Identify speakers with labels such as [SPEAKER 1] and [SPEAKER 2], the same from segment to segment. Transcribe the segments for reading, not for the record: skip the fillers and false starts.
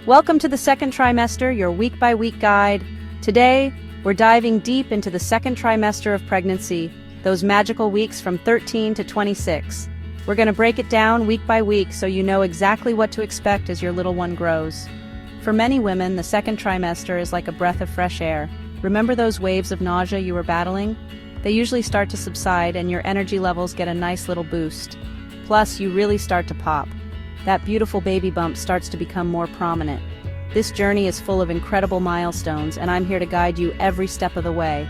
[SPEAKER 1] Welcome to the second trimester, your week-by-week guide. Today, we're diving deep into the second trimester of pregnancy, those magical weeks from 13 to 26. We're going to break it down week by week so you know exactly what to expect as your little one grows. For many women, the second trimester is like a breath of fresh air. Remember those waves of nausea you were battling? They usually start to subside and your energy levels get a nice little boost. Plus, you really start to pop. That beautiful baby bump starts to become more prominent. This journey is full of incredible milestones, and I'm here to guide you every step of the way.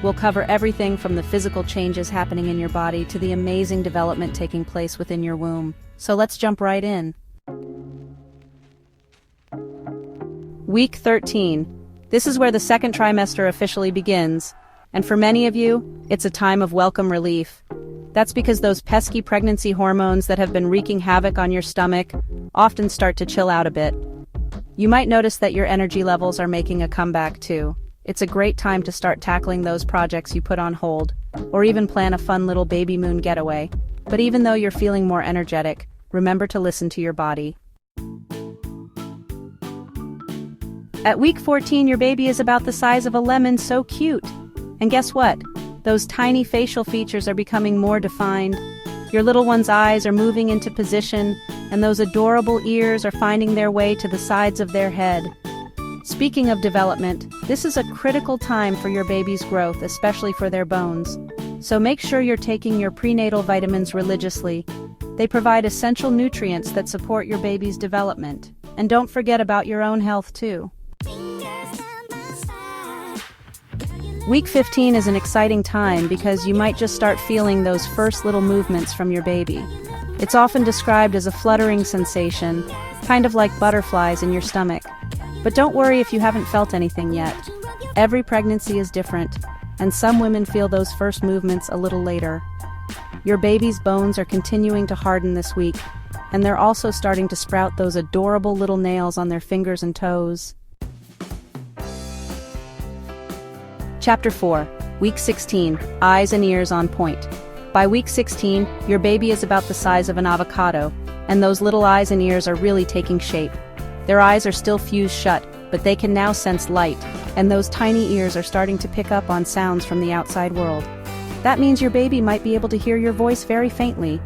[SPEAKER 1] We'll cover everything from the physical changes happening in your body to the amazing development taking place within your womb. So let's jump right in. Week 13. This is where the second trimester officially begins, and for many of you, it's a time of welcome relief. That's because those pesky pregnancy hormones that have been wreaking havoc on your stomach often start to chill out a bit. You might notice that your energy levels are making a comeback too. It's a great time to start tackling those projects you put on hold, or even plan a fun little baby moon getaway. But even though you're feeling more energetic, remember to listen to your body. At week 14, your baby is about the size of a lemon, so cute. And guess what? Those tiny facial features are becoming more defined. Your little one's eyes are moving into position, and those adorable ears are finding their way to the sides of their head. Speaking of development, this is a critical time for your baby's growth, especially for their bones. So make sure you're taking your prenatal vitamins religiously. They provide essential nutrients that support your baby's development. And don't forget about your own health too. Week 15 is an exciting time because you might just start feeling those first little movements from your baby. It's often described as a fluttering sensation, kind of like butterflies in your stomach. But don't worry if you haven't felt anything yet. Every pregnancy is different, and some women feel those first movements a little later. Your baby's bones are continuing to harden this week, and they're also starting to sprout those adorable little nails on their fingers and toes. Chapter 4, Week 16, Eyes and Ears on Point. By week 16, your baby is about the size of an avocado, and those little eyes and ears are really taking shape. Their eyes are still fused shut, but they can now sense light, and those tiny ears are starting to pick up on sounds from the outside world. That means your baby might be able to hear your voice very faintly.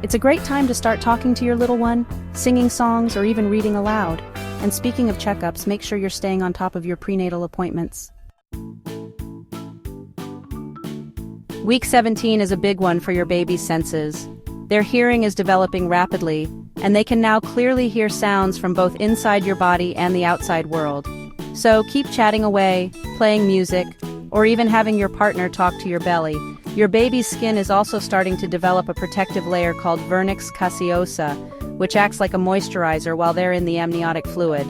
[SPEAKER 1] It's a great time to start talking to your little one, singing songs, or even reading aloud. And speaking of checkups, make sure you're staying on top of your prenatal appointments. Week 17 is a big one for your baby's senses. Their hearing is developing rapidly, and they can now clearly hear sounds from both inside your body and the outside world. So keep chatting away, playing music, or even having your partner talk to your belly. Your baby's skin is also starting to develop a protective layer called vernix caseosa, which acts like a moisturizer while they're in the amniotic fluid.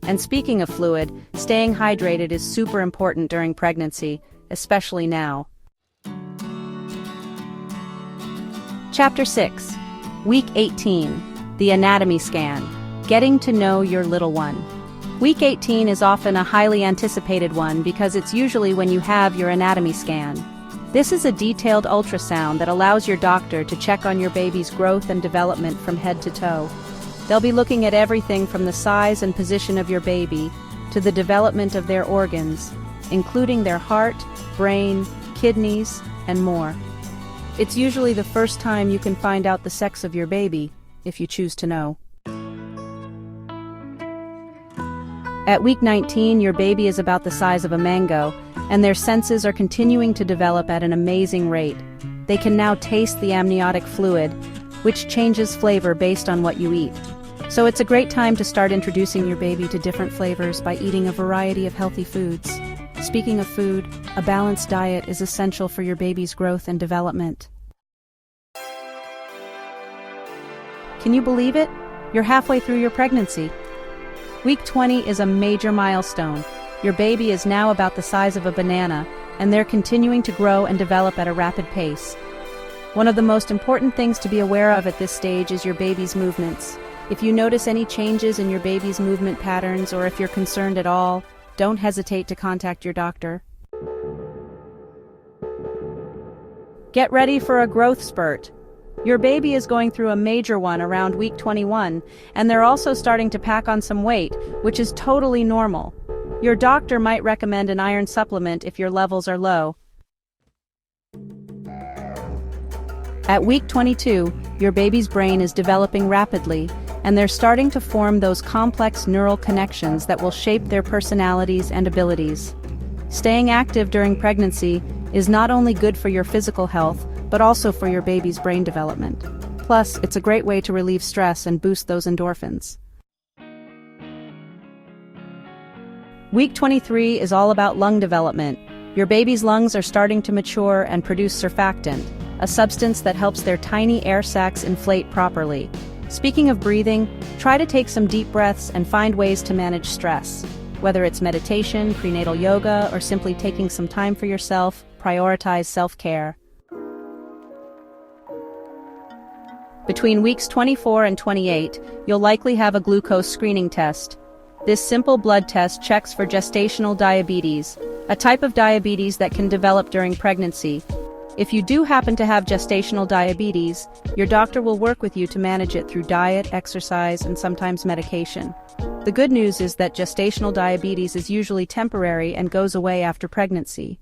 [SPEAKER 1] And speaking of fluid, staying hydrated is super important during pregnancy, especially now. Chapter 6, Week 18, The Anatomy Scan, Getting to Know Your Little One. Week 18 is often a highly anticipated one because it's usually when you have your anatomy scan. This is a detailed ultrasound that allows your doctor to check on your baby's growth and development from head to toe. They'll be looking at everything from the size and position of your baby to the development of their organs, including their heart, brain, kidneys, and more. It's usually the first time you can find out the sex of your baby, if you choose to know. At week 19, your baby is about the size of a mango, and their senses are continuing to develop at an amazing rate. They can now taste the amniotic fluid, which changes flavor based on what you eat. So it's a great time to start introducing your baby to different flavors by eating a variety of healthy foods. Speaking of food, a balanced diet is essential for your baby's growth and development. Can you believe it? You're halfway through your pregnancy. Week 20 is a major milestone. Your baby is now about the size of a banana, and they're continuing to grow and develop at a rapid pace. One of the most important things to be aware of at this stage is your baby's movements. If you notice any changes in your baby's movement patterns, or if you're concerned at all, don't hesitate to contact your doctor. Get ready for a growth spurt. Your baby is going through a major one around week 21, and they're also starting to pack on some weight, which is totally normal. Your doctor might recommend an iron supplement if your levels are low. At week 22, your baby's brain is developing rapidly, and they're starting to form those complex neural connections that will shape their personalities and abilities. Staying active during pregnancy is not only good for your physical health, but also for your baby's brain development. Plus, it's a great way to relieve stress and boost those endorphins. Week 23 is all about lung development. Your baby's lungs are starting to mature and produce surfactant, a substance that helps their tiny air sacs inflate properly. Speaking of breathing, try to take some deep breaths and find ways to manage stress. Whether it's meditation, prenatal yoga, or simply taking some time for yourself, prioritize self-care. Between weeks 24 and 28, you'll likely have a glucose screening test. This simple blood test checks for gestational diabetes, a type of diabetes that can develop during pregnancy. If you do happen to have gestational diabetes, your doctor will work with you to manage it through diet, exercise, and sometimes medication. The good news is that gestational diabetes is usually temporary and goes away after pregnancy.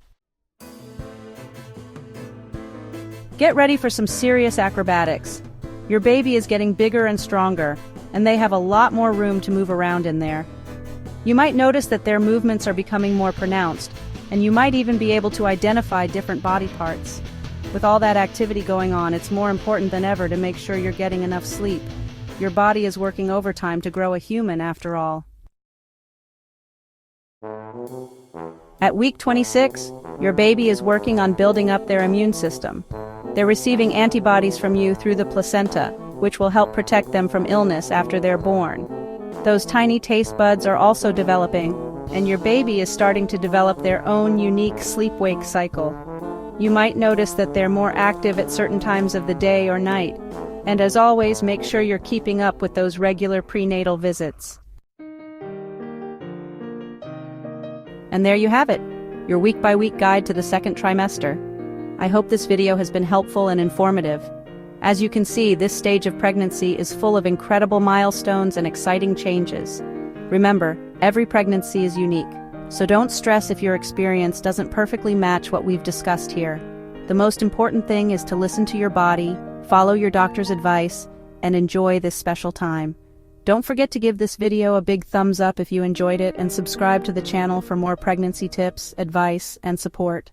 [SPEAKER 1] Get ready for some serious acrobatics. Your baby is getting bigger and stronger, and they have a lot more room to move around in there. You might notice that their movements are becoming more pronounced, and you might even be able to identify different body parts. With all that activity going on, it's more important than ever to make sure you're getting enough sleep. Your body is working overtime to grow a human after all. At week 26, your baby is working on building up their immune system. They're receiving antibodies from you through the placenta, which will help protect them from illness after they're born. Those tiny taste buds are also developing, and your baby is starting to develop their own unique sleep-wake cycle. You might notice that they're more active at certain times of the day or night, and as always, make sure you're keeping up with those regular prenatal visits. And there you have it, your week-by-week guide to the second trimester. I hope this video has been helpful and informative. As you can see, this stage of pregnancy is full of incredible milestones and exciting changes. Remember, every pregnancy is unique, so don't stress if your experience doesn't perfectly match what we've discussed here. The most important thing is to listen to your body, follow your doctor's advice, and enjoy this special time. Don't forget to give this video a big thumbs up if you enjoyed it, and subscribe to the channel for more pregnancy tips, advice, and support.